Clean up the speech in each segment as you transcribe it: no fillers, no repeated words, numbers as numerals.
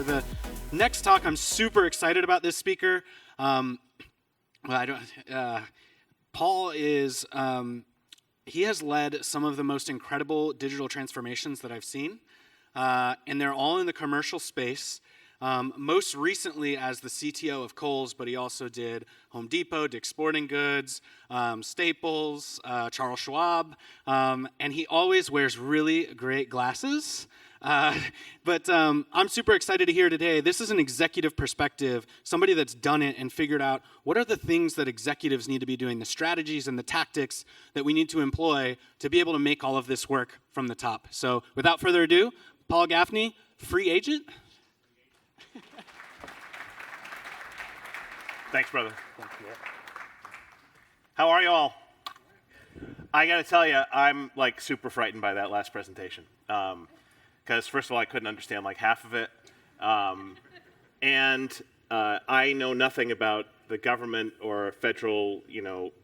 For the next talk, I'm super excited about this speaker. Paul is, he has led some of the most incredible digital transformations that I've seen, and they're all in the commercial space. Most recently as the CTO of Kohl's, but he also did Home Depot, Dick's Sporting Goods, Staples, Charles Schwab, and he always wears really great glasses. But I'm super excited to hear today. This is an executive perspective, somebody that's done it and figured out what are the things that executives need to be doing, the strategies and the tactics that we need to employ to be able to make all of this work from the top. So without further ado, Paul Gaffney, free agent. Thanks, brother. Thank you. How are you all? I got to tell you, I'm like super frightened by that last presentation. Because first of all, I couldn't understand like half of it. And I know nothing about the government or federal,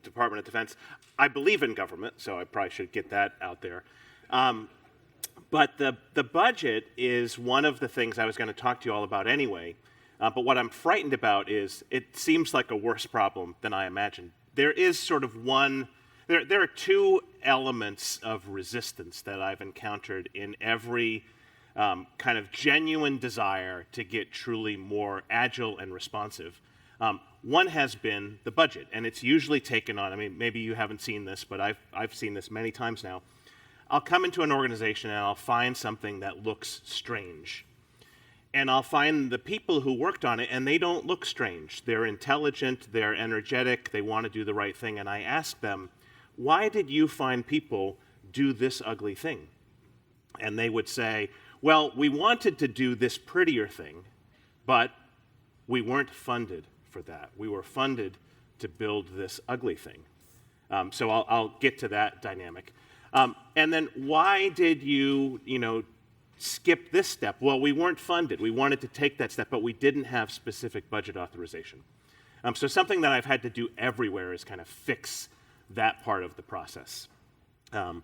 Department of Defense. I believe in government, so I probably should get that out there. But the budget is one of the things I was going to talk to you all about anyway. But what I'm frightened about is it seems like a worse problem than I imagined. There is sort of there are two elements of resistance that I've encountered in every kind of genuine desire to get truly more agile and responsive. One has been the budget, and it's usually taken on, maybe you haven't seen this, but I've seen this many times now. I'll come into an organization and I'll find something that looks strange. And I'll find the people who worked on it, and they don't look strange. They're intelligent, they're energetic, they want to do the right thing. And I ask them, why did you find people do this ugly thing? And they would say, well, we wanted to do this prettier thing, but we weren't funded for that. We were funded to build this ugly thing. So I'll get to that dynamic. And then why did you, skip this step? Well, we weren't funded. We wanted to take that step, but we didn't have specific budget authorization. So something that I've had to do everywhere is kind of fix that part of the process. And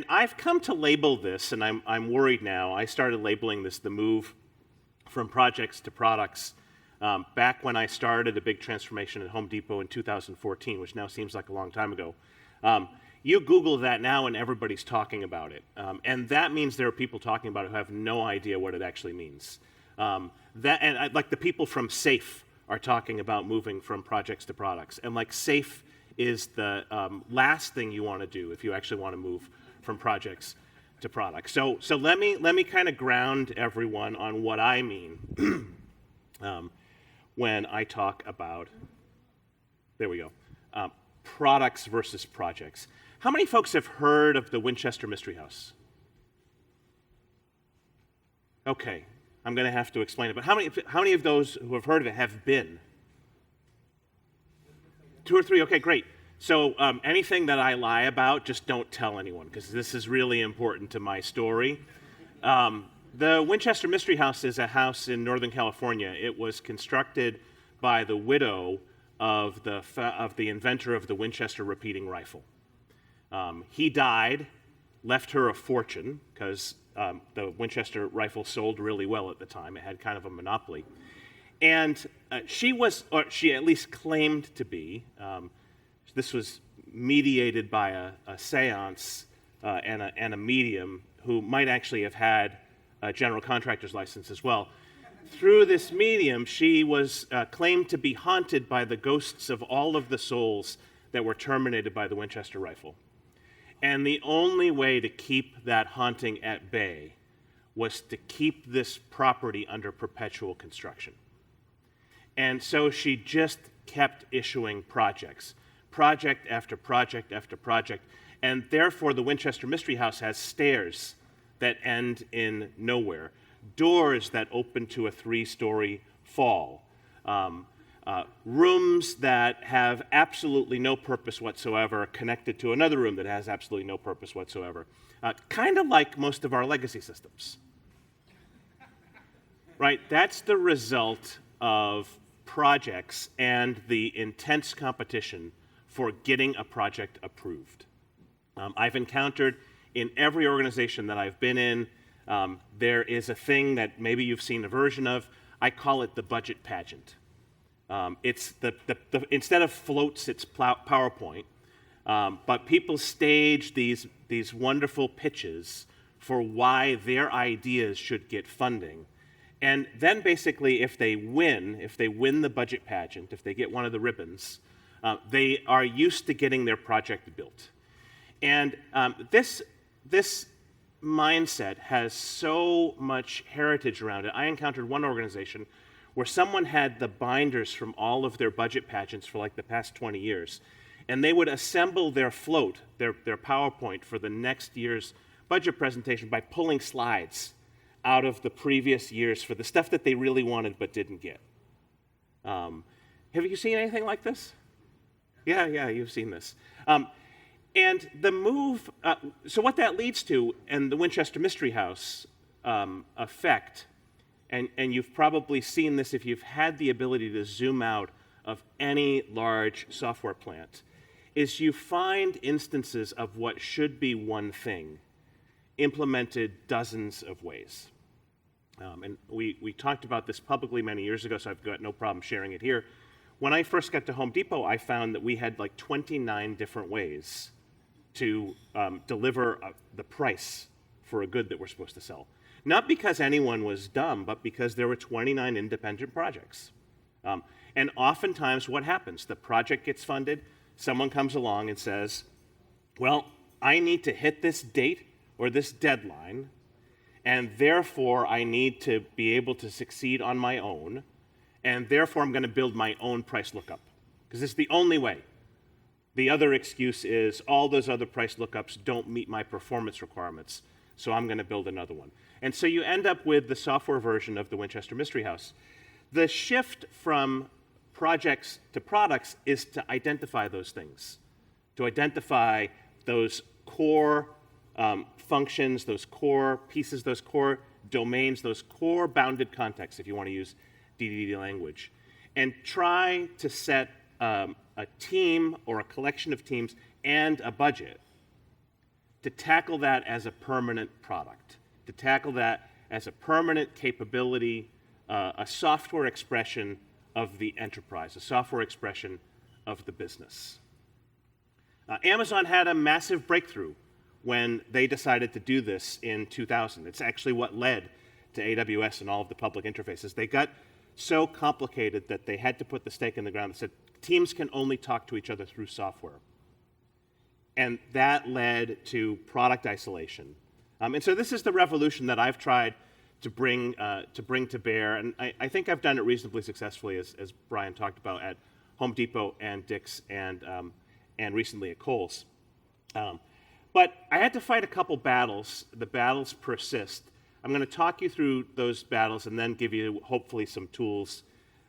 I've come to label this, and I'm worried now. I started labeling this the move from projects to products back when I started a big transformation at Home Depot in 2014, which now seems like a long time ago. You Google that now and everybody's talking about it. And that means there are people talking about it who have no idea what it actually means. Like the people from SAFE are talking about moving from projects to products. And like SAFE is the last thing you want to do if you actually want to move from projects to products. So let me kind of ground everyone on what I mean when I talk about, there we go, products versus projects. How many folks have heard of the Winchester Mystery House? Okay, I'm going to have to explain it, but how many of those who have heard of it have been? 2 or 3, okay, great. So anything that I lie about, just don't tell anyone, because this is really important to my story. The Winchester Mystery House is a house in Northern California. It was constructed by the widow of the inventor of the Winchester repeating rifle. He died, left her a fortune, because the Winchester rifle sold really well at the time. It had kind of a monopoly. And she at least claimed to be, this was mediated by a seance and a medium who might actually have had a general contractor's license as well. Through this medium, she was claimed to be haunted by the ghosts of all of the souls that were terminated by the Winchester rifle. And the only way to keep that haunting at bay was to keep this property under perpetual construction. And so she just kept issuing projects, project after project after project, and therefore the Winchester Mystery House has stairs that end in nowhere, doors that open to a 3-story fall, rooms that have absolutely no purpose whatsoever connected to another room that has absolutely no purpose whatsoever. Kind of like most of our legacy systems. Right? That's the result of projects and the intense competition for getting a project approved. I've encountered in every organization that I've been in There is a thing that maybe you've seen a version of. I call it the budget pageant. It's instead of floats, it's PowerPoint. But people stage these wonderful pitches for why their ideas should get funding. And then basically, if they win the budget pageant, if they get one of the ribbons, they are used to getting their project built. And this mindset has so much heritage around it. I encountered one organization where someone had the binders from all of their budget pageants for like the past 20 years. And they would assemble their float, their PowerPoint for the next year's budget presentation by pulling slides out of the previous years for the stuff that they really wanted but didn't get. Have you seen anything like this? Yeah, you've seen this. And the move, so what that leads to, and the Winchester Mystery House effect, and you've probably seen this if you've had the ability to zoom out of any large software plant, is you find instances of what should be one thing implemented dozens of ways. And we talked about this publicly many years ago, so I've got no problem sharing it here. When I first got to Home Depot, I found that we had like 29 different ways to deliver the price for a good that we're supposed to sell. Not because anyone was dumb, but because there were 29 independent projects. And oftentimes what happens, the project gets funded, someone comes along and says, well, I need to hit this date or this deadline, and therefore I need to be able to succeed on my own, and therefore I'm going to build my own price lookup, because it's the only way. The other excuse is all those other price lookups don't meet my performance requirements, so I'm going to build another one. And so you end up with the software version of the Winchester Mystery House. The shift from projects to products is to identify those things, to identify those core functions, those core pieces, those core domains, those core bounded contexts, if you want to use DDD language, and try to set a team or a collection of teams and a budget to tackle that as a permanent product, to tackle that as a permanent capability, a software expression of the enterprise, a software expression of the business. Amazon had a massive breakthrough when they decided to do this in 2000. It's actually what led to AWS and all of the public interfaces. They got so complicated that they had to put the stake in the ground that said teams can only talk to each other through software. And that led to product isolation. And so this is the revolution that I've tried to bring to bear, and I think I've done it reasonably successfully, as Bryon talked about at Home Depot and Dick's and recently at Kohl's. But I had to fight a couple battles. The battles persist. I'm going to talk you through those battles and then give you hopefully some tools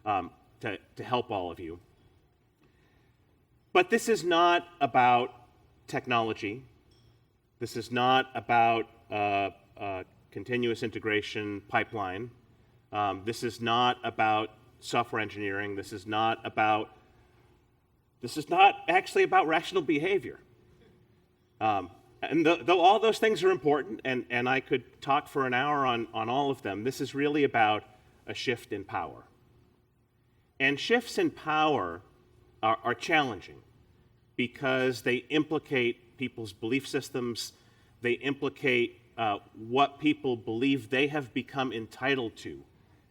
to help all of you. But this is not about technology. This is not about continuous integration pipeline. This is not about software engineering. This is not actually about rational behavior. And though all those things are important, and I could talk for an hour on all of them, this is really about a shift in power. And shifts in power are challenging because they implicate people's belief systems. They implicate what people believe they have become entitled to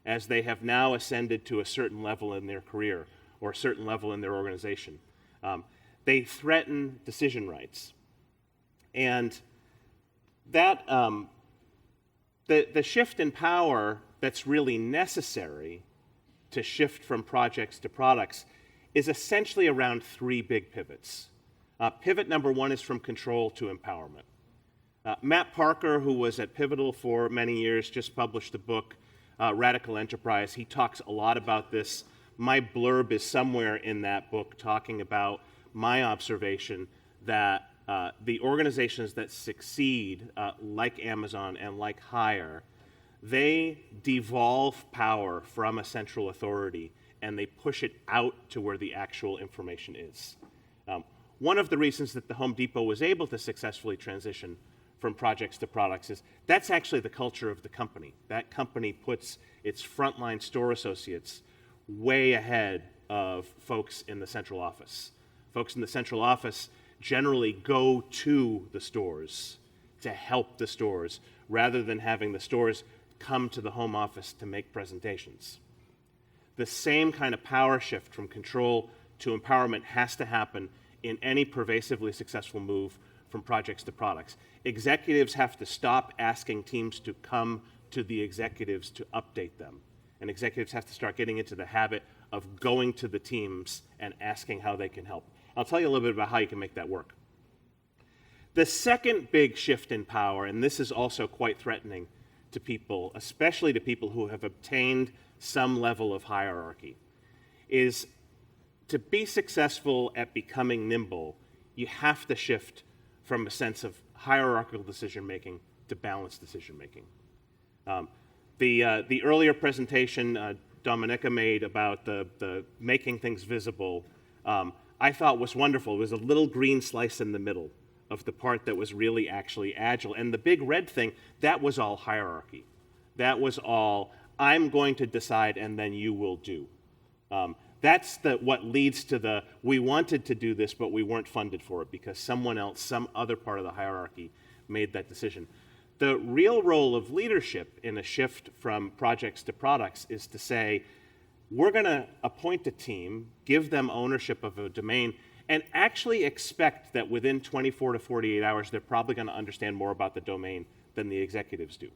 as they have now ascended to a certain level in their career or a certain level in their organization. They threaten decision rights. And that the shift in power that's really necessary to shift from projects to products is essentially around three big pivots. Pivot number one is from control to empowerment. Matt Parker, who was at Pivotal for many years, just published a book, Radical Enterprise. He talks a lot about this. My blurb is somewhere in that book talking about my observation that the organizations that succeed, like Amazon and like Hire, they devolve power from a central authority and they push it out to where the actual information is. One of the reasons that the Home Depot was able to successfully transition from projects to products is that's actually the culture of the company. That company puts its frontline store associates way ahead of folks in the central office. Folks in the central office generally go to the stores to help the stores rather than having the stores come to the home office to make presentations. The same kind of power shift from control to empowerment has to happen in any pervasively successful move from projects to products. Executives have to stop asking teams to come to the executives to update them. And executives have to start getting into the habit of going to the teams and asking how they can help. I'll tell you a little bit about how you can make that work. The second big shift in power, and this is also quite threatening to people, especially to people who have obtained some level of hierarchy, is to be successful at becoming nimble, you have to shift from a sense of hierarchical decision-making to balanced decision-making. The earlier presentation Dominica made about the making things visible, I thought was wonderful. It was a little green slice in the middle of the part that was really actually agile. And the big red thing, that was all hierarchy. That was all, I'm going to decide and then you will do. That's what leads to the, we wanted to do this, but we weren't funded for it because someone else, some other part of the hierarchy made that decision. The real role of leadership in a shift from projects to products is to say, we're going to appoint a team, give them ownership of a domain, and actually expect that within 24 to 48 hours, they're probably going to understand more about the domain than the executives do.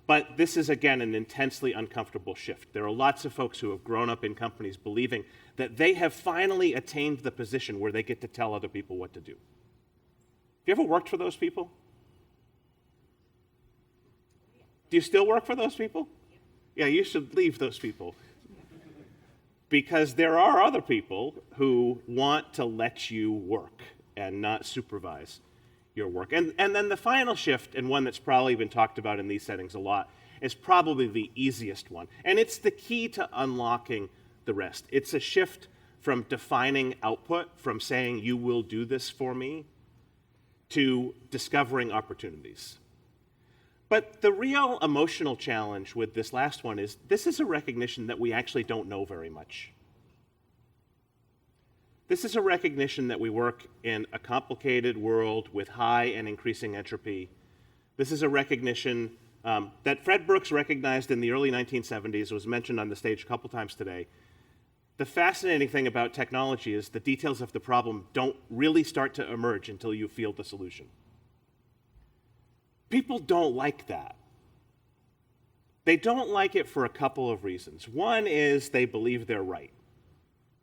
But this is, again, an intensely uncomfortable shift. There are lots of folks who have grown up in companies believing that they have finally attained the position where they get to tell other people what to do. Have you ever worked for those people? Do you still work for those people? Yeah, you should leave those people. Because there are other people who want to let you work and not supervise your work. And then the final shift, and one that's probably been talked about in these settings a lot, is probably the easiest one. And it's the key to unlocking the rest. It's a shift from defining output, from saying you will do this for me, to discovering opportunities. But the real emotional challenge with this last one is this is a recognition that we actually don't know very much. This is a recognition that we work in a complicated world with high and increasing entropy. This is a recognition that Fred Brooks recognized in the early 1970s, was mentioned on the stage a couple times today. The fascinating thing about technology is the details of the problem don't really start to emerge until you feel the solution. People don't like that. They don't like it for a couple of reasons. One is they believe they're right.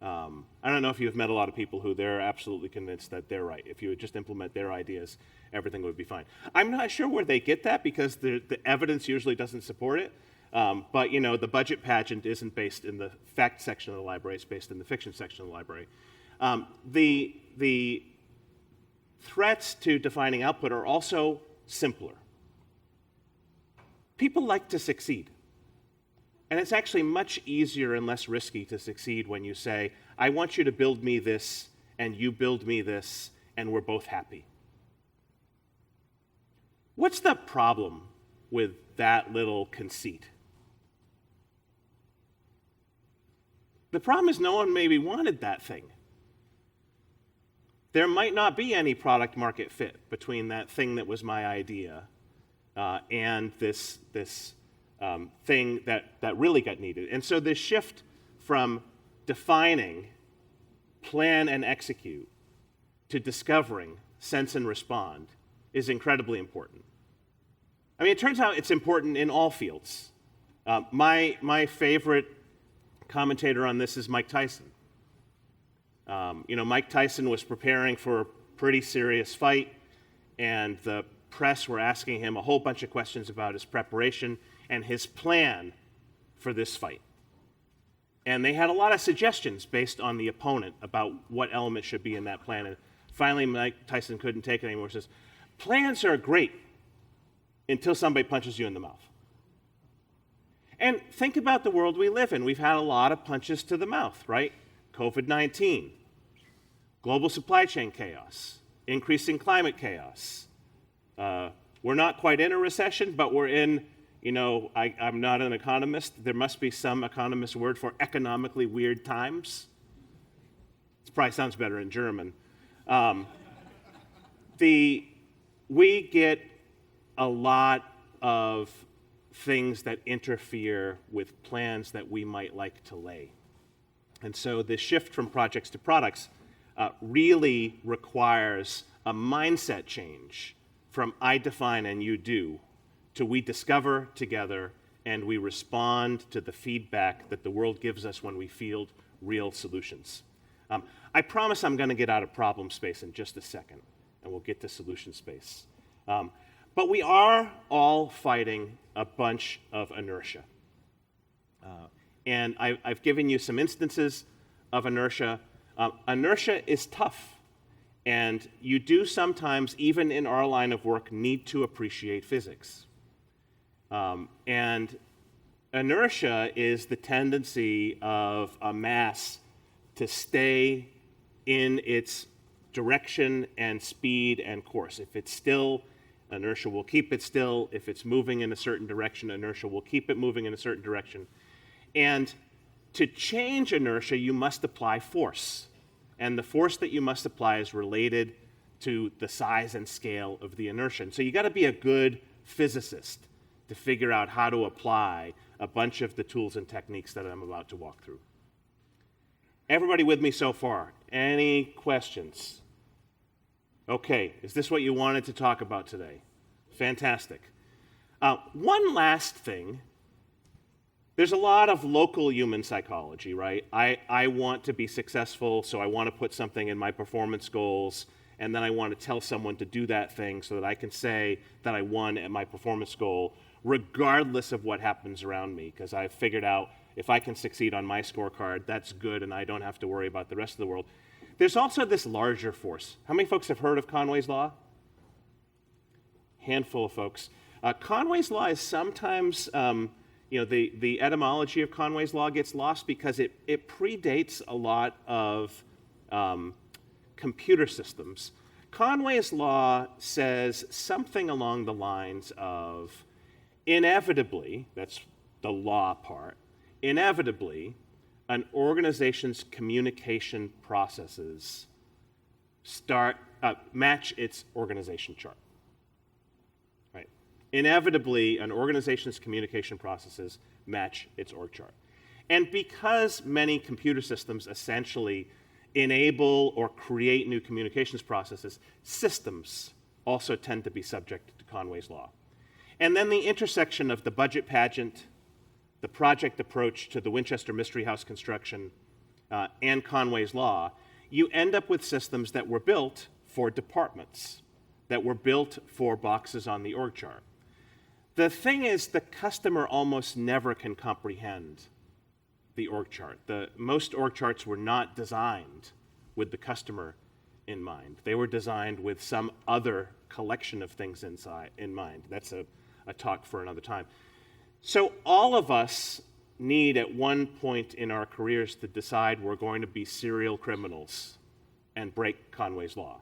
I don't know if you've met a lot of people who they're absolutely convinced that they're right. If you would just implement their ideas, everything would be fine. I'm not sure where they get that because the evidence usually doesn't support it. But you know, the budget pageant isn't based in the fact section of the library, it's based in the fiction section of the library. The threats to defining output are also simpler. People like to succeed. And it's actually much easier and less risky to succeed when you say, I want you to build me this, and you build me this, and we're both happy. What's the problem with that little conceit? The problem is no one maybe wanted that thing. There might not be any product market fit between that thing that was my idea and this thing that really got needed. And so this shift from defining, plan and execute, to discovering, sense and respond is incredibly important. I mean, it turns out it's important in all fields. My favorite commentator on this is Mike Tyson. Mike Tyson was preparing for a pretty serious fight, and the press were asking him a whole bunch of questions about his preparation and his plan for this fight. And they had a lot of suggestions based on the opponent about what elements should be in that plan. And finally, Mike Tyson couldn't take it anymore. He says, plans are great until somebody punches you in the mouth. And think about the world we live in. We've had a lot of punches to the mouth, right? COVID-19, global supply chain chaos, increasing climate chaos. We're not quite in a recession, but we're in, I'm not an economist. There must be some economist word for economically weird times. It probably sounds better in German. We get a lot of things that interfere with plans that we might like to lay. And so the shift from projects to products really requires a mindset change from I define and you do to we discover together and we respond to the feedback that the world gives us when we field real solutions. I promise I'm going to get out of problem space in just a second, and we'll get to solution space. But we are all fighting a bunch of inertia. And I've given you some instances of inertia. Inertia is tough. And you do sometimes, even in our line of work, need to appreciate physics. And inertia is the tendency of a mass to stay in its direction and speed and course. If it's still, inertia will keep it still. If it's moving in a certain direction, inertia will keep it moving in a certain direction. And to change inertia, you must apply force. And the force that you must apply is related to the size and scale of the inertia. And so you got to be a good physicist to figure out how to apply a bunch of the tools and techniques that I'm about to walk through. Everybody with me so far? Any questions? Okay, is this what you wanted to talk about today? Fantastic. One last thing. There's a lot of local human psychology, right? I want to be successful, so I want to put something in my performance goals, and then I want to tell someone to do that thing so that I can say that I won at my performance goal, regardless of what happens around me, because I've figured out if I can succeed on my scorecard, that's good, and I don't have to worry about the rest of the world. There's also this larger force. How many folks have heard of Conway's Law? Handful of folks. Conway's Law is sometimes... the etymology of Conway's Law gets lost because it predates a lot of computer systems. Conway's Law says something along the lines of, inevitably, that's the law part, inevitably, an organization's communication processes match its organization chart. Inevitably, an organization's communication processes match its org chart. And because many computer systems essentially enable or create new communications processes, systems also tend to be subject to Conway's Law. And then the intersection of the budget pageant, the project approach to the Winchester Mystery House construction, and Conway's Law, you end up with systems that were built for departments, that were built for boxes on the org chart. The thing is, the customer almost never can comprehend the org chart. Most org charts were not designed with the customer in mind. They were designed with some other collection of things in mind. That's a talk for another time. So all of us need at one point in our careers to decide we're going to be serial criminals and break Conway's Law.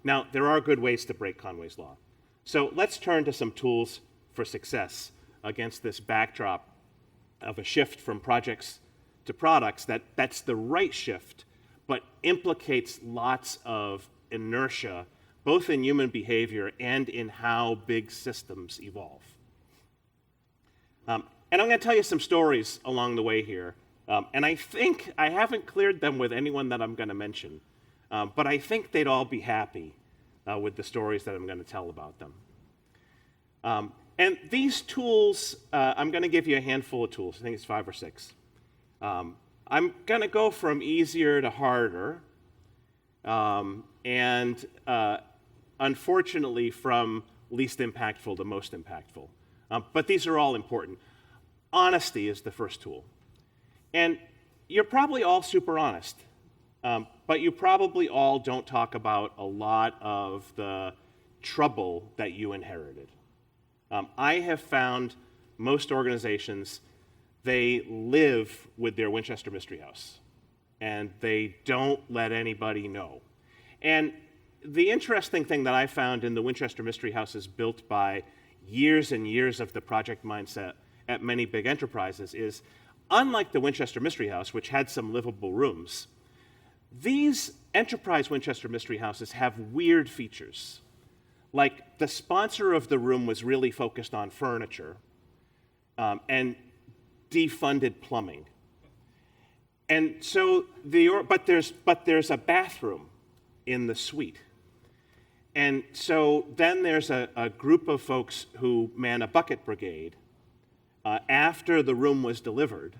Now, there are good ways to break Conway's Law. So let's turn to some tools for success against this backdrop of a shift from projects to products that's the right shift, but implicates lots of inertia, both in human behavior and in how big systems evolve. And I'm going to tell you some stories along the way here. And I think I haven't cleared them with anyone that I'm going to mention, but I think they'd all be happy with the stories that I'm going to tell about them. And these tools, I'm going to give you a handful of tools. I think it's 5 or 6. I'm going to go from easier to harder, and unfortunately from least impactful to most impactful. But these are all important. Honesty is the first tool. And you're probably all super honest, but you probably all don't talk about a lot of the trouble that you inherited. I have found most organizations, they live with their Winchester Mystery House, and they don't let anybody know. And the interesting thing that I found in the Winchester Mystery House is built by years and years of the project mindset at many big enterprises is, unlike the Winchester Mystery House, which had some livable rooms, these enterprise Winchester Mystery Houses have weird features. Like the sponsor of the room was really focused on furniture and defunded plumbing. And so but there's a bathroom in the suite. And so then there's a group of folks who man a bucket brigade after the room was delivered,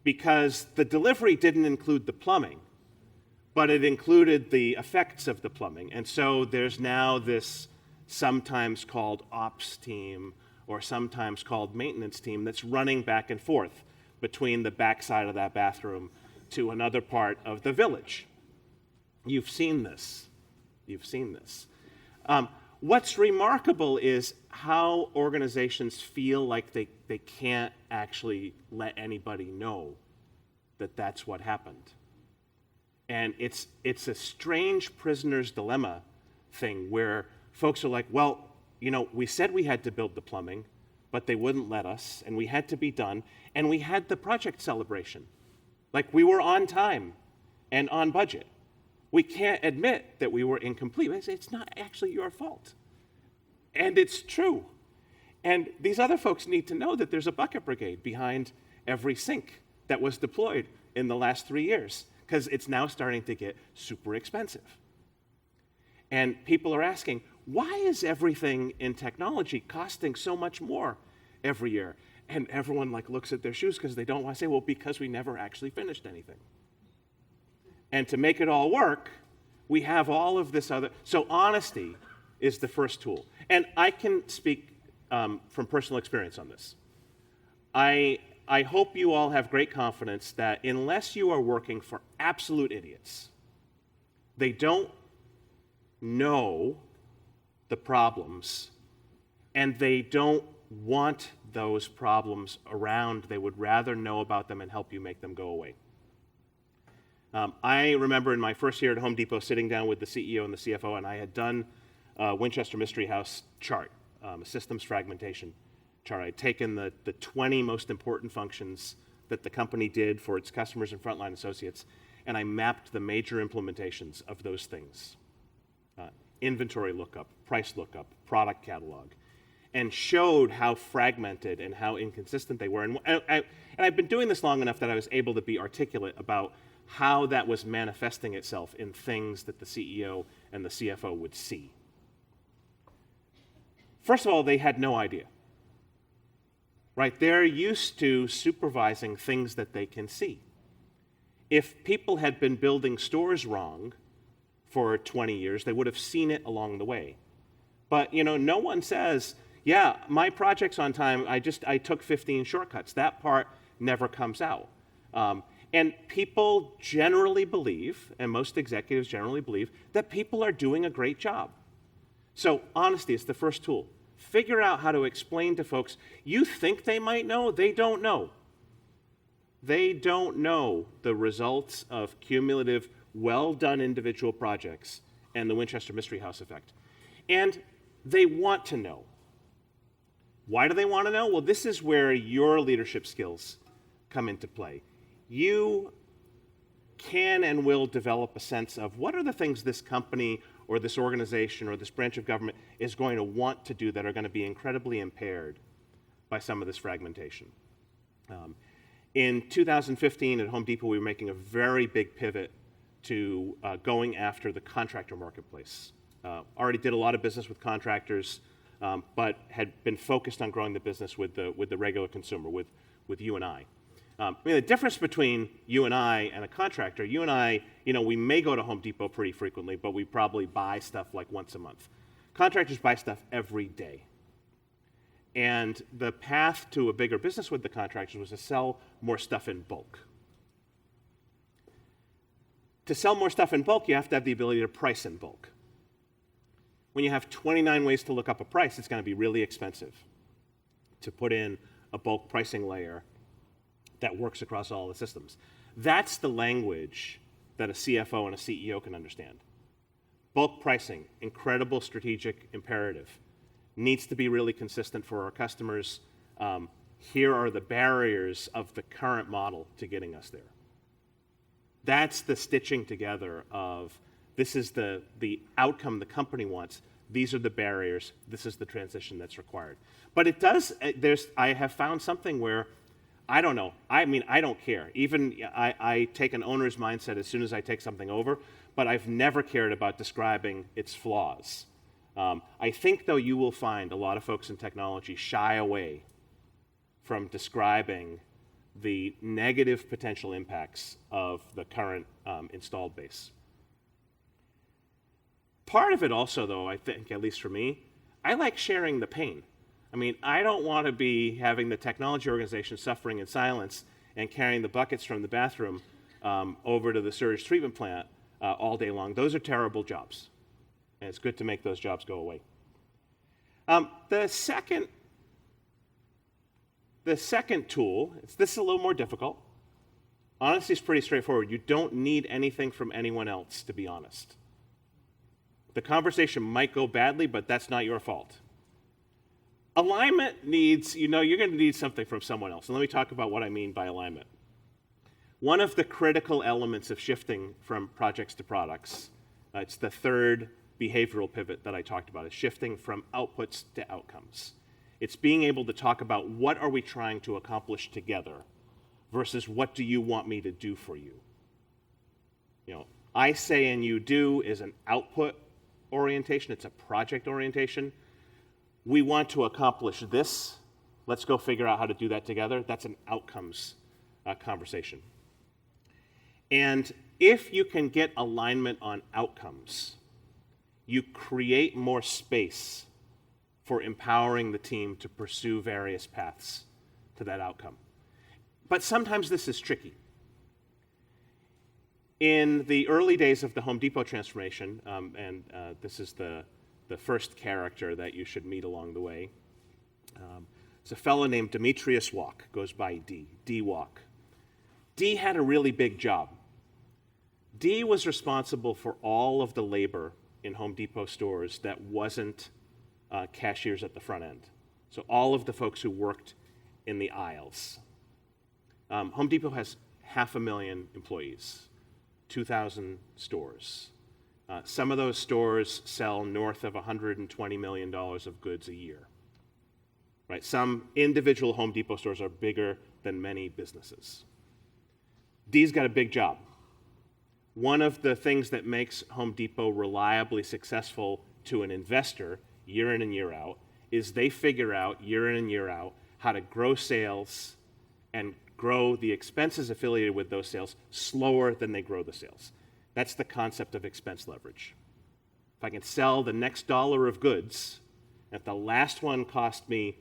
because the delivery didn't include the plumbing, but it included the effects of the plumbing. And so there's now this sometimes called ops team or sometimes called maintenance team that's running back and forth between the backside of that bathroom to another part of the village. You've seen this. You've seen this. What's remarkable is how organizations feel like they can't actually let anybody know that that's what happened. And it's a strange prisoner's dilemma thing where folks are like, well, we said we had to build the plumbing, but they wouldn't let us, and we had to be done, and we had the project celebration. Like, we were on time and on budget. We can't admit that we were incomplete. It's not actually your fault. And it's true. And these other folks need to know that there's a bucket brigade behind every sink that was deployed in the last 3 years, because it's now starting to get super expensive. And people are asking, why is everything in technology costing so much more every year? And everyone looks at their shoes because they don't want to say, well, because we never actually finished anything. And to make it all work, we have all of this other. So honesty is the first tool. And I can speak from personal experience on this. I hope you all have great confidence that unless you are working for absolute idiots, they don't know the problems, and they don't want those problems around. They would rather know about them and help you make them go away. I remember in my first year at Home Depot sitting down with the CEO and the CFO, and I had done a Winchester Mystery House chart, a systems fragmentation chart. I'd taken the 20 most important functions that the company did for its customers and frontline associates, and I mapped the major implementations of those things. Inventory lookup, price lookup, product catalog, and showed how fragmented and how inconsistent they were. And I've been doing this long enough that I was able to be articulate about how that was manifesting itself in things that the CEO and the CFO would see. First of all, they had no idea. Right? They're used to supervising things that they can see. If people had been building stores wrong for 20 years, they would have seen it along the way. But, no one says, yeah, my project's on time, I took 15 shortcuts. That part never comes out. And people generally believe, and most executives generally believe, that people are doing a great job. So honesty is the first tool. Figure out how to explain to folks, you think they might know, they don't know. They don't know the results of cumulative, well-done individual projects and the Winchester Mystery House effect. And they want to know. Why do they want to know? Well, this is where your leadership skills come into play. You can and will develop a sense of what are the things this company or this organization or this branch of government is going to want to do that are going to be incredibly impaired by some of this fragmentation. In 2015 at Home Depot, we were making a very big pivot to going after the contractor marketplace. Already did a lot of business with contractors, but had been focused on growing the business with the regular consumer, with you and I. The difference between you and I and a contractor, you and I, we may go to Home Depot pretty frequently, but we probably buy stuff once a month. Contractors buy stuff every day. And the path to a bigger business with the contractors was to sell more stuff in bulk. To sell more stuff in bulk, you have to have the ability to price in bulk. When you have 29 ways to look up a price, it's going to be really expensive to put in a bulk pricing layer that works across all the systems. That's the language that a CFO and a CEO can understand. Bulk pricing, incredible strategic imperative. Needs to be really consistent for our customers. Here are the barriers of the current model to getting us there. That's the stitching together of this is the outcome the company wants. These are the barriers. This is the transition that's required. But it does, I have found something where, I don't know. I mean, I don't care. Even I take an owner's mindset as soon as I take something over, but I've never cared about describing its flaws. I think, though, you will find a lot of folks in technology shy away from describing the negative potential impacts of the current installed base. Part of it also, though, I think, at least for me, I like sharing the pain. I mean, I don't want to be having the technology organization suffering in silence and carrying the buckets from the bathroom over to the sewage treatment plant all day long. Those are terrible jobs, and it's good to make those jobs go away. The second tool, this is a little more difficult. Honesty is pretty straightforward. You don't need anything from anyone else, to be honest. The conversation might go badly, but that's not your fault. Alignment needs, you're going to need something from someone else. And let me talk about what I mean by alignment. One of the critical elements of shifting from projects to products, it's the third behavioral pivot that I talked about, is shifting from outputs to outcomes. It's being able to talk about what are we trying to accomplish together versus what do you want me to do for you. I say and you do is an output orientation. It's a project orientation. We want to accomplish this. Let's go figure out how to do that together. That's an outcomes conversation. And if you can get alignment on outcomes, you create more space for empowering the team to pursue various paths to that outcome. But sometimes this is tricky. In the early days of the Home Depot transformation, and this is the first character that you should meet along the way, it's a fellow named Demetrius Walk, goes by D Walk. D had a really big job. D was responsible for all of the labor in Home Depot stores that wasn't cashiers at the front end. So all of the folks who worked in the aisles. Home Depot has 500,000 employees, 2,000 stores. Some of those stores sell north of $120 million of goods a year. Right? Some individual Home Depot stores are bigger than many businesses. D's got a big job. One of the things that makes Home Depot reliably successful to an investor year in and year out is they figure out year in and year out how to grow sales and grow the expenses affiliated with those sales slower than they grow the sales. That's the concept of expense leverage. If I can sell the next dollar of goods, if the last one cost me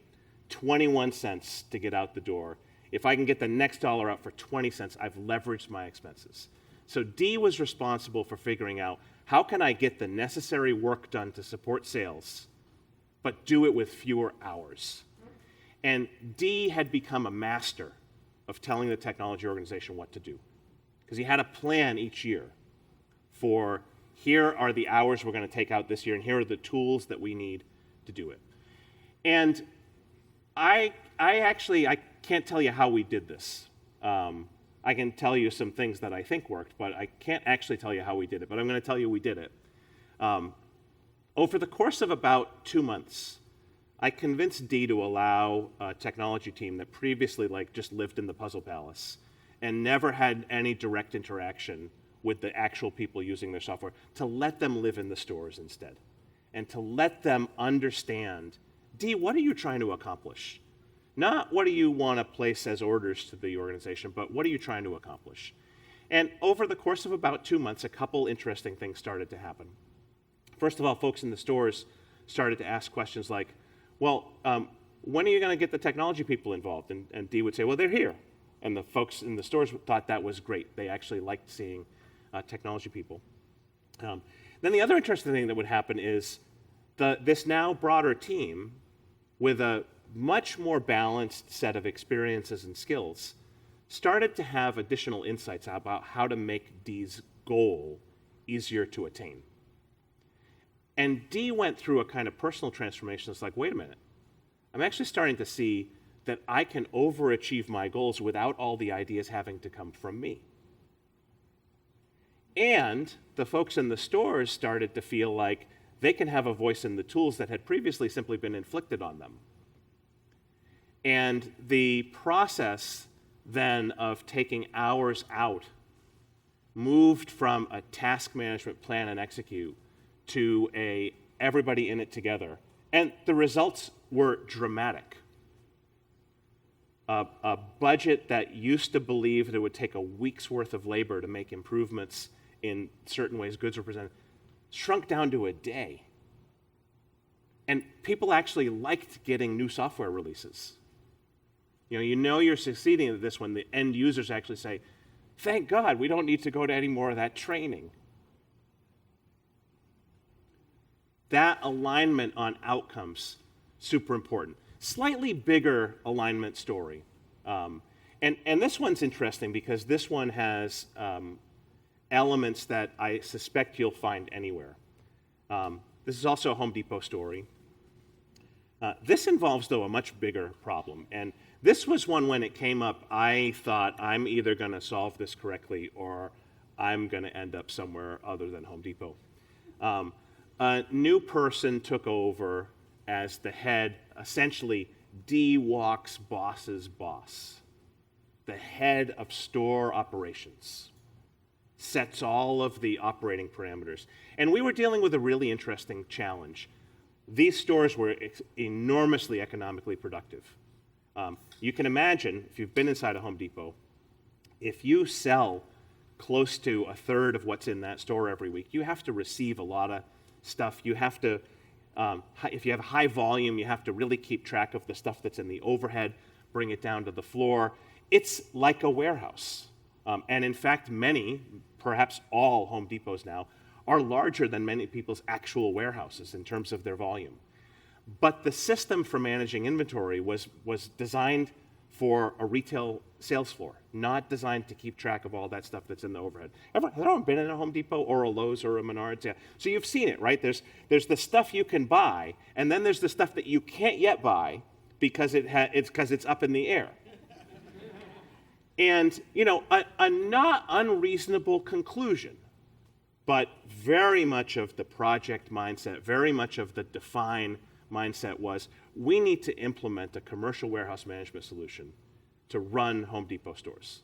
21 cents to get out the door, if I can get the next dollar out for 20 cents, I've leveraged my expenses. So D was responsible for figuring out how can I get the necessary work done to support sales, but do it with fewer hours. And D had become a master of telling the technology organization what to do, because he had a plan each year for here are the hours we're going to take out this year, and here are the tools that we need to do it. And I can't tell you how we did this. I can tell you some things that I think worked, but I can't actually tell you how we did it. But I'm going to tell you we did it. Over the course of about 2 months, I convinced D to allow a technology team that previously just lived in the Puzzle Palace and never had any direct interaction with the actual people using their software to let them live in the stores instead and to let them understand, D, what are you trying to accomplish? Not what do you want to place as orders to the organization, but what are you trying to accomplish? And over the course of about 2 months, a couple interesting things started to happen. First of all, folks in the stores started to ask questions like, well, when are you going to get the technology people involved? And D would say, well, they're here. And the folks in the stores thought that was great. They actually liked seeing technology people. Then the other interesting thing that would happen is this now broader team with a much more balanced set of experiences and skills started to have additional insights about how to make D's goal easier to attain. And D went through a kind of personal transformation. It's like, wait a minute. I'm actually starting to see that I can overachieve my goals without all the ideas having to come from me. And the folks in the stores started to feel like they can have a voice in the tools that had previously simply been inflicted on them. And the process then of taking hours out moved from a task management plan and execute to a everybody in it together. And the results were dramatic. A budget that used to believe that it would take a week's worth of labor to make improvements in certain ways goods were presented shrunk down to a day. And people actually liked getting new software releases. You know you're succeeding at this when the end users actually say, thank God we don't need to go to any more of that training. That alignment on outcomes, super important. Slightly bigger alignment story. And this one's interesting because this one has elements that I suspect you'll find anywhere. This is also a Home Depot story. This involves, though, a much bigger problem. And this was one when it came up, I thought I'm either going to solve this correctly or I'm going to end up somewhere other than Home Depot. A new person took over as the head, essentially D-Walk's boss's boss, the head of store operations, sets all of the operating parameters. And we were dealing with a really interesting challenge. These stores were enormously economically productive. You can imagine, if you've been inside a Home Depot, if you sell close to a third of what's in that store every week, you have to receive a lot of stuff. You have to, if you have high volume, you have to really keep track of the stuff that's in the overhead, bring it down to the floor. It's like a warehouse. And in fact, many, perhaps all Home Depots now, are larger than many people's actual warehouses in terms of their volume. But the system for managing inventory was designed for a retail sales floor, not designed to keep track of all that stuff that's in the overhead. Has everyone been in a Home Depot or a Lowe's or a Menards? Yeah. So you've seen it, right? There's the stuff you can buy, and then there's the stuff that you can't yet buy because it's up in the air. And a not unreasonable conclusion, but very much of the project mindset, very much of the define mindset was, we need to implement a commercial warehouse management solution to run Home Depot stores.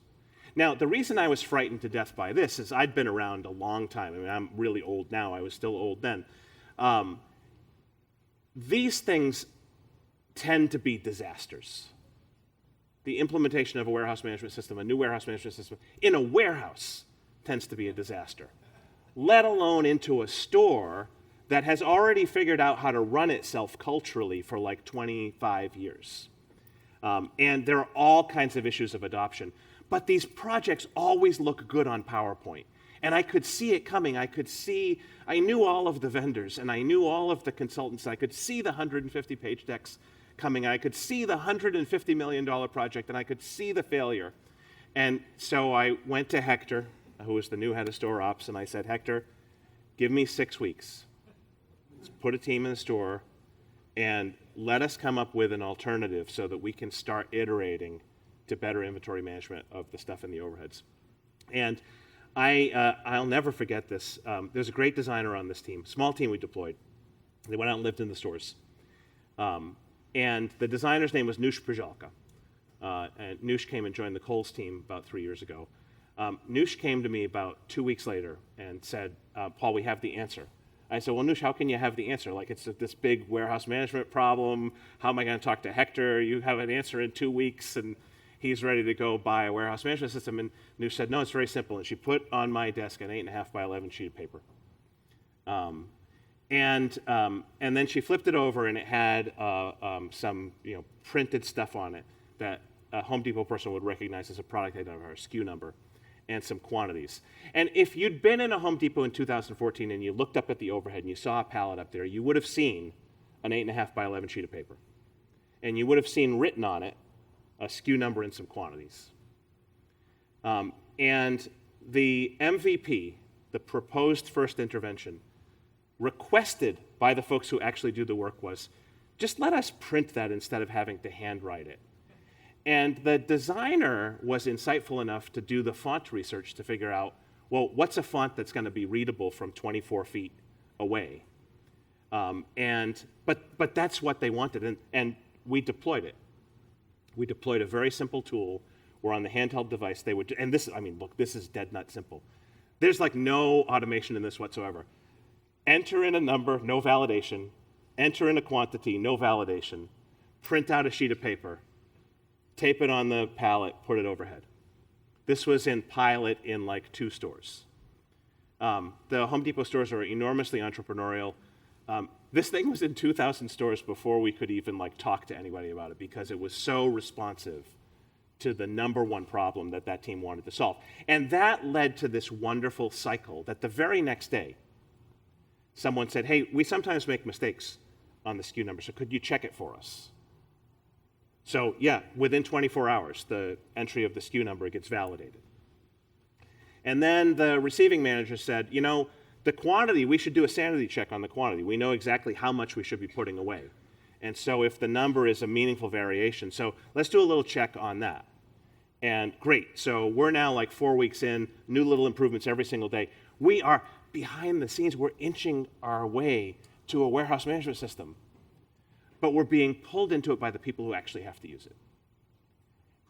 Now, the reason I was frightened to death by this is I'd been around a long time. I mean, I'm really old now. I was still old then. These things tend to be disasters. The implementation of a warehouse management system, a new warehouse management system, in a warehouse tends to be a disaster, let alone into a store that has already figured out how to run itself culturally for like 25 years. And there are all kinds of issues of adoption. But these projects always look good on PowerPoint. And I could see it coming. I knew all of the vendors, and I knew all of the consultants. I could see the 150-page decks coming. I could see the $150 million project, and I could see the failure. And so I went to Hector, who was the new head of store ops, and I said, Hector, give me 6 weeks. Let's put a team in the store and let us come up with an alternative so that we can start iterating to better inventory management of the stuff in the overheads. And I'll never forget this. There's a great designer on this team, small team we deployed. They went out and lived in the stores. And the designer's name was Nush Prajalka. And Nush came and joined the Kohl's team about 3 years ago. Nush came to me about 2 weeks later and said, Paul, we have the answer. I said, well, Nush, how can you have the answer? Like, it's this big warehouse management problem. How am I going to talk to Hector? You have an answer in 2 weeks, and he's ready to go buy a warehouse management system. And Nush said, no, it's very simple. And she put on my desk an 8.5 by 11 sheet of paper. And then she flipped it over, and it had some printed stuff on it that a Home Depot person would recognize as a product item or a SKU number, and some quantities. And if you'd been in a Home Depot in 2014 and you looked up at the overhead and you saw a pallet up there, you would have seen an 8.5 by 11 sheet of paper. And you would have seen written on it a SKU number and some quantities. And the MVP, the proposed first intervention, requested by the folks who actually do the work was, just let us print that instead of having to handwrite it. And the designer was insightful enough to do the font research to figure out, well, what's a font that's going to be readable from 24 feet away? But that's what they wanted, and we deployed it. We deployed a very simple tool where on the handheld device they would, and this, I mean, look, this is dead nut simple. There's like no automation in this whatsoever. Enter in a number, no validation. Enter in a quantity, no validation. Print out a sheet of paper. Tape it on the pallet, put it overhead. This was in pilot in like 2 stores. The Home Depot stores are enormously entrepreneurial. This thing was in 2,000 stores before we could even like talk to anybody about it because it was so responsive to the number one problem that team wanted to solve. And that led to this wonderful cycle that the very next day, someone said, hey, we sometimes make mistakes on the SKU number, so could you check it for us? So yeah, within 24 hours, the entry of the SKU number gets validated. And then the receiving manager said, you know, the quantity, we should do a sanity check on the quantity. We know exactly how much we should be putting away. And so if the number is a meaningful variation, so let's do a little check on that. And great, so we're now like 4 weeks in, new little improvements every single day. We are, behind the scenes, we're inching our way to a warehouse management system. But we're being pulled into it by the people who actually have to use it.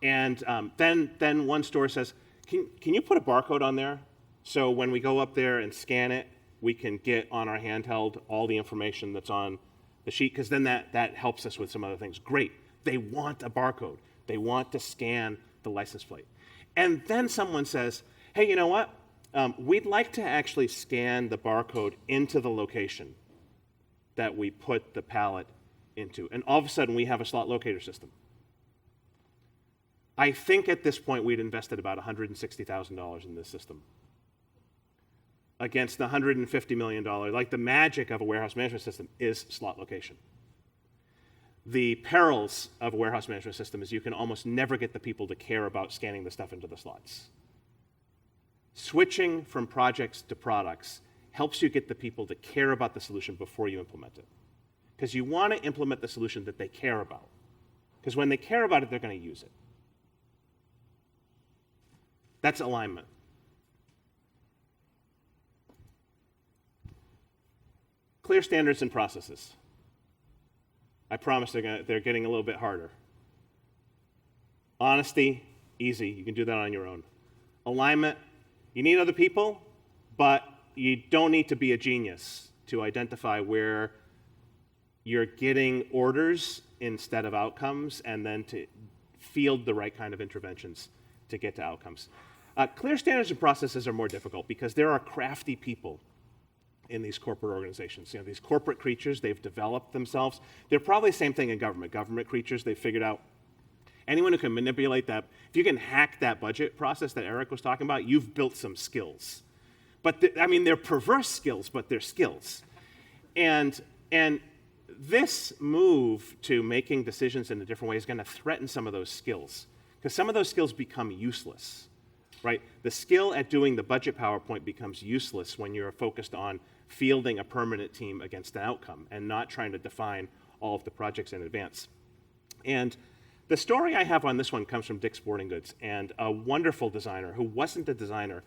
And then one store says, can you put a barcode on there? So when we go up there and scan it, we can get on our handheld all the information that's on the sheet, because then that helps us with some other things. Great. They want a barcode. They want to scan the license plate. And then someone says, hey, you know what? We'd like to actually scan the barcode into the location that we put the pallet into. And all of a sudden, we have a slot locator system. I think at this point, we'd invested about $160,000 in this system against the $150 million. Like, the magic of a warehouse management system is slot location. The perils of a warehouse management system is you can almost never get the people to care about scanning the stuff into the slots. Switching from projects to products helps you get the people to care about the solution before you implement it. Because you want to implement the solution that they care about. Because when they care about it, they're going to use it. That's alignment. Clear standards and processes. I promise they're getting a little bit harder. Honesty, easy. You can do that on your own. Alignment, you need other people, but you don't need to be a genius to identify where you're getting orders instead of outcomes, and then to field the right kind of interventions to get to outcomes. Clear standards and processes are more difficult because there are crafty people in these corporate organizations. You know, these corporate creatures, they've developed themselves. They're probably the same thing in government. Government creatures, they've figured out anyone who can manipulate that. If you can hack that budget process that Eric was talking about, you've built some skills. But they're perverse skills, but they're skills. And this move to making decisions in a different way is going to threaten some of those skills, because some of those skills become useless, right? The skill at doing the budget PowerPoint becomes useless when you're focused on fielding a permanent team against an outcome and not trying to define all of the projects in advance. And the story I have on this one comes from Dick's Sporting Goods, and a wonderful designer who wasn't a designer,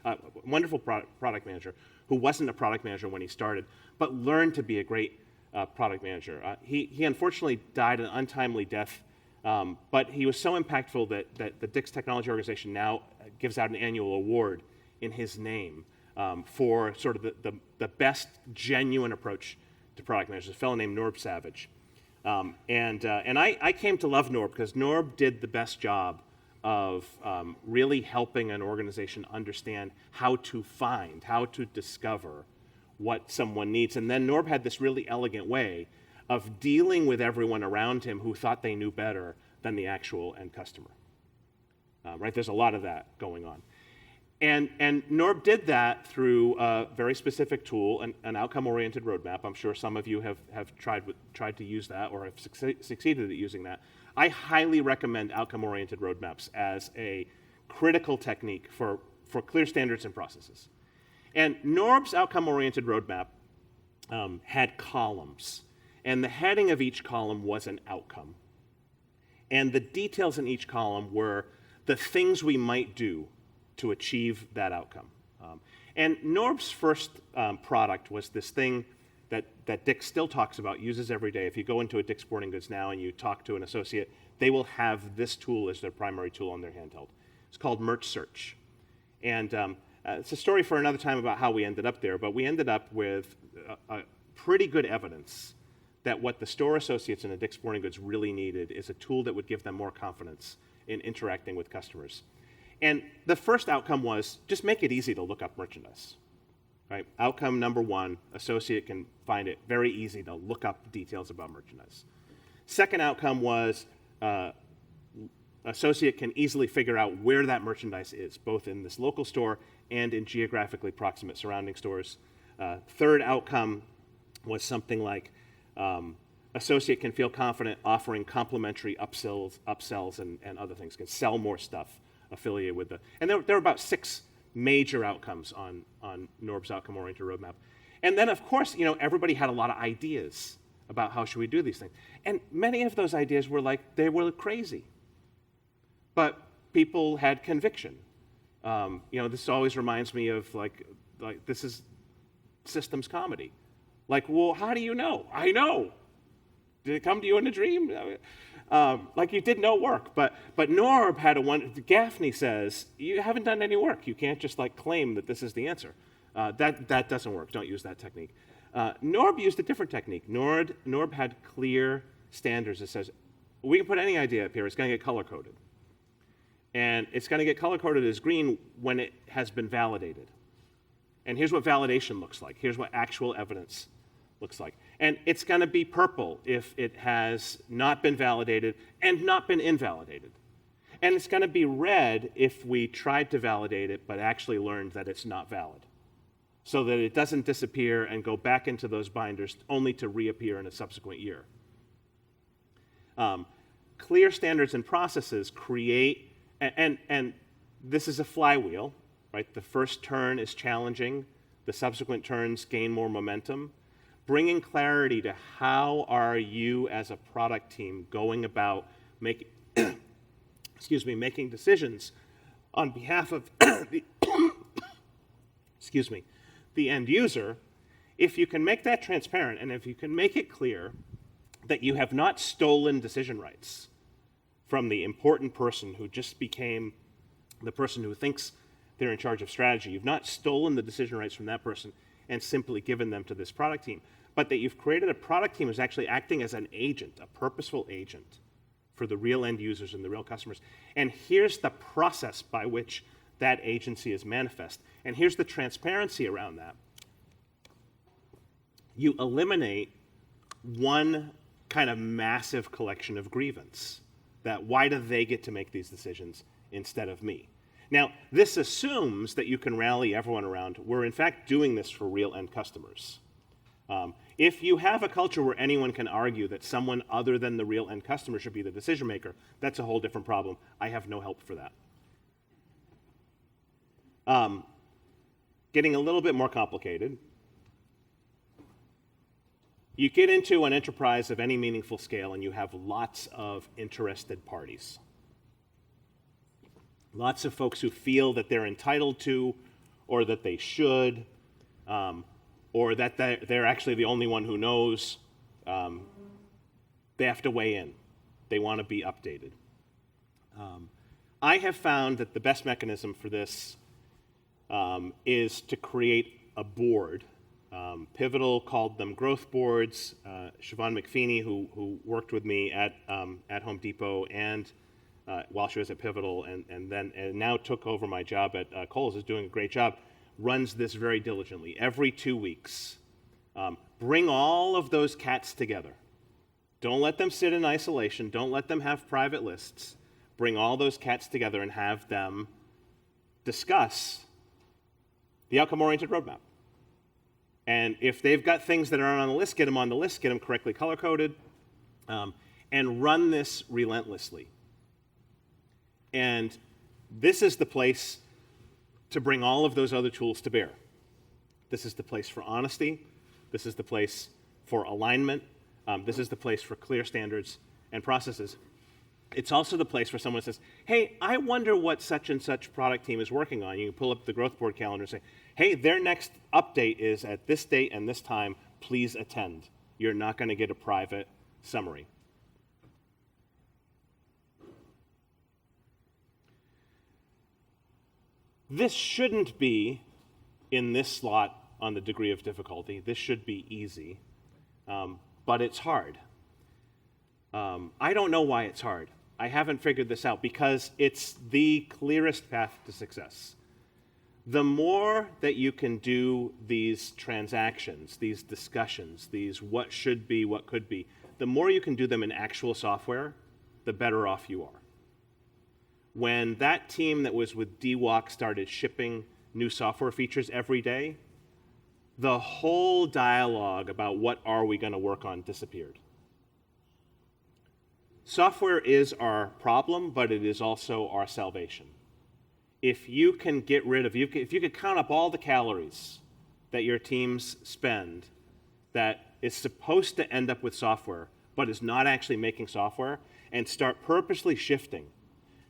wonderful product manager who wasn't a product manager when he started, but learned to be a great product manager. He unfortunately died an untimely death, but he was so impactful that the Dick's Technology Organization now gives out an annual award in his name for sort of the best genuine approach to product management. A fellow named Norb Savage. And I came to love Norb because Norb did the best job of really helping an organization understand how to discover what someone needs. And then Norb had this really elegant way of dealing with everyone around him who thought they knew better than the actual end customer. Right? There's a lot of that going on. And Norb did that through a very specific tool, an outcome-oriented roadmap. I'm sure some of you have tried to use that or have succeeded at using that. I highly recommend outcome-oriented roadmaps as a critical technique for clear standards and processes. And Norb's outcome-oriented roadmap had columns. And the heading of each column was an outcome. And the details in each column were the things we might do to achieve that outcome. And Norb's first product was this thing that Dick still talks about, uses every day. If you go into a Dick's Sporting Goods now and you talk to an associate, they will have this tool as their primary tool on their handheld. It's called Merch Search. And it's a story for another time about how we ended up there, but we ended up with pretty good evidence that what the store associates in a Dick's Sporting Goods really needed is a tool that would give them more confidence in interacting with customers. And the first outcome was just make it easy to look up merchandise. Right? Outcome number one, associate can find it very easy to look up details about merchandise. Second outcome was associate can easily figure out where that merchandise is, both in this local store and in geographically proximate surrounding stores. Third outcome was something like associate can feel confident offering complimentary upsells and other things, can sell more stuff affiliated with the, and there were about 6 major outcomes on Norb's outcome-oriented roadmap. And then, of course, everybody had a lot of ideas about how should we do these things. And many of those ideas were like, they were crazy. But people had conviction. This always reminds me of like this is systems comedy. Like, well, how do you know? I know. Did it come to you in a dream? Like you did no work, but Norb had Gaffney says, you haven't done any work. You can't just claim that this is the answer. That doesn't work. Don't use that technique. Norb used a different technique. Norb had clear standards that says, we can put any idea up here. It's going to get color-coded. And it's going to get color-coded as green when it has been validated. And here's what validation looks like. Here's what actual evidence looks like. And it's going to be purple if it has not been validated and not been invalidated. And it's going to be red if we tried to validate it but actually learned that it's not valid, so that it doesn't disappear and go back into those binders only to reappear in a subsequent year. Clear standards and processes create, and this is a flywheel, right? The first turn is challenging. The subsequent turns gain more momentum. Bringing clarity to how are you as a product team going about making decisions on behalf of the end user. If you can make that transparent and if you can make it clear that you have not stolen decision rights from the important person who just became the person who thinks they're in charge of strategy, you've not stolen the decision rights from that person and simply given them to this product team, but that you've created a product team who's actually acting as an agent, a purposeful agent for the real end users and the real customers. And here's the process by which that agency is manifest. And here's the transparency around that. You eliminate one kind of massive collection of grievance. That why do they get to make these decisions instead of me? Now, this assumes that you can rally everyone around. We're in fact doing this for real end customers. If you have a culture where anyone can argue that someone other than the real end customer should be the decision maker, that's a whole different problem. I have no help for that. Getting a little bit more complicated. You get into an enterprise of any meaningful scale and you have lots of interested parties. Lots of folks who feel that they're entitled to, or that they should, or that they're actually the only one who knows. They have to weigh in. They want to be updated. I have found that the best mechanism for this is to create a board. Pivotal called them growth boards. Siobhan McFeeney, who worked with me at Home Depot and while she was at Pivotal, and now took over my job at Kohl's, is doing a great job, runs this very diligently. Every 2 weeks, bring all of those cats together. Don't let them sit in isolation. Don't let them have private lists. Bring all those cats together and have them discuss the outcome-oriented roadmap. And if they've got things that aren't on the list, get them on the list, get them correctly color-coded, and run this relentlessly. And this is the place to bring all of those other tools to bear. This is the place for honesty. This is the place for alignment. This is the place for clear standards and processes. It's also the place where someone says, hey, I wonder what such and such product team is working on. You can pull up the growth board calendar and say, hey, their next update is at this date and this time, please attend. You're not going to get a private summary. This shouldn't be in this slot on the degree of difficulty. This should be easy, but it's hard. I don't know why it's hard. I haven't figured this out because it's the clearest path to success. The more that you can do these transactions, these discussions, these what should be, what could be, the more you can do them in actual software, the better off you are. When that team that was with DWalk started shipping new software features every day, the whole dialogue about what are we going to work on disappeared. Software is our problem, but it is also our salvation. If you can get rid of, if you could count up all the calories that your teams spend that is supposed to end up with software, but is not actually making software, and start purposely shifting,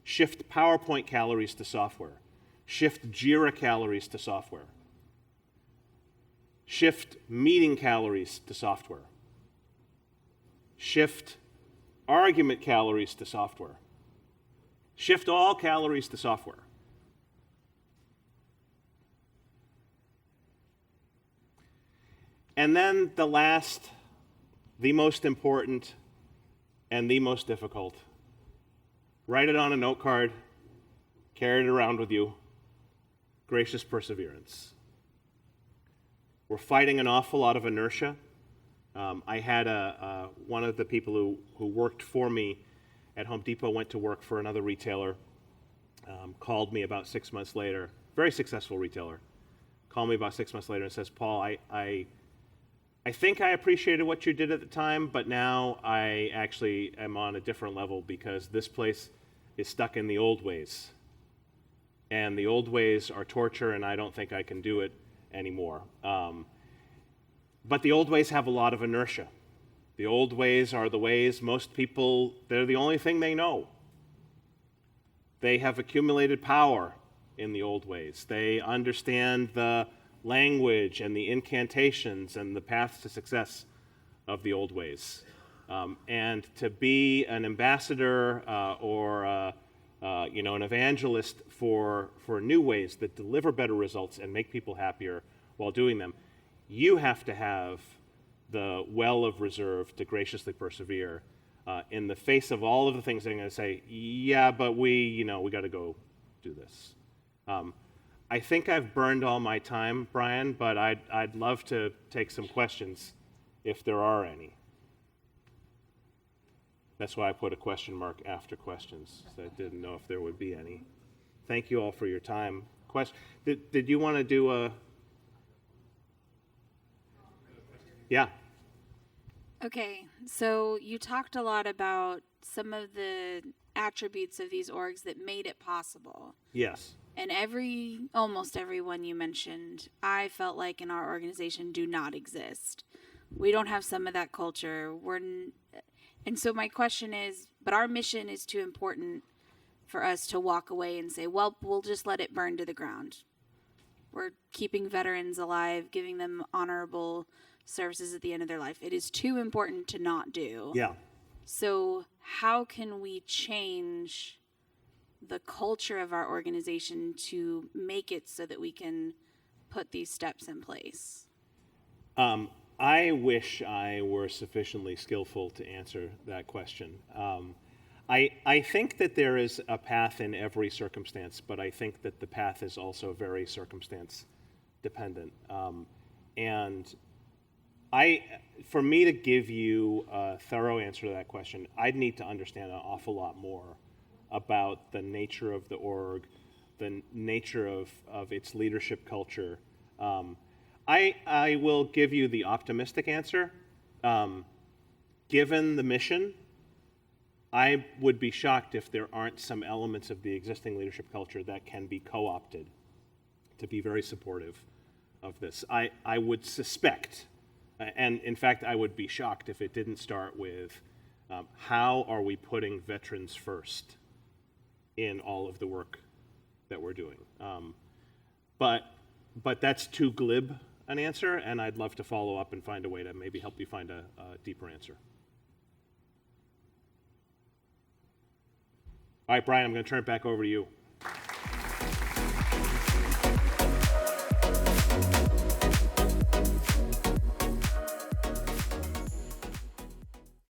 shift PowerPoint calories to software, shift Jira calories to software, shift meeting calories to software, shift argument calories to software, shift all calories to software. And then the last, the most important, and the most difficult. Write it on a note card, carry it around with you. Gracious perseverance. We're fighting an awful lot of inertia. I had one of the people who worked for me at Home Depot went to work for another retailer, called me about 6 months later, very successful retailer, called me about 6 months later and says, Paul, I think I appreciated what you did at the time, but now I actually am on a different level because this place is stuck in the old ways. And the old ways are torture, and I don't think I can do it anymore. But the old ways have a lot of inertia. The old ways are the ways most people, they're the only thing they know. They have accumulated power in the old ways. They understand the language and the incantations and the paths to success of the old ways. And to be an ambassador or an evangelist for new ways that deliver better results and make people happier while doing them, you have to have the well of reserve to graciously persevere in the face of all of the things they're going to say, yeah, but we got to go do this. I think I've burned all my time, Bryon, but I'd love to take some questions if there are any. That's why I put a question mark after questions, so I didn't know if there would be any. Thank you all for your time. Did you want to do a... Yeah. Okay, so you talked a lot about some of the attributes of these orgs that made it possible. Yes. And almost everyone you mentioned, I felt like in our organization do not exist. We don't have some of that culture. And so my question is, but our mission is too important for us to walk away and say, well, we'll just let it burn to the ground. We're keeping veterans alive, giving them honorable services at the end of their life. It is too important to not do. Yeah. So how can we change the culture of our organization to make it so that we can put these steps in place? I wish I were sufficiently skillful to answer that question. I think that there is a path in every circumstance, but I think that the path is also very circumstance dependent. And for me to give you a thorough answer to that question, I'd need to understand an awful lot more about the nature of the org, the nature of its leadership culture. I will give you the optimistic answer. Given the mission, I would be shocked if there aren't some elements of the existing leadership culture that can be co-opted to be very supportive of this. I would suspect And in fact, I would be shocked if it didn't start with how are we putting veterans first in all of the work that we're doing. But that's too glib an answer, and I'd love to follow up and find a way to maybe help you find a deeper answer. All right, Bryon, I'm going to turn it back over to you.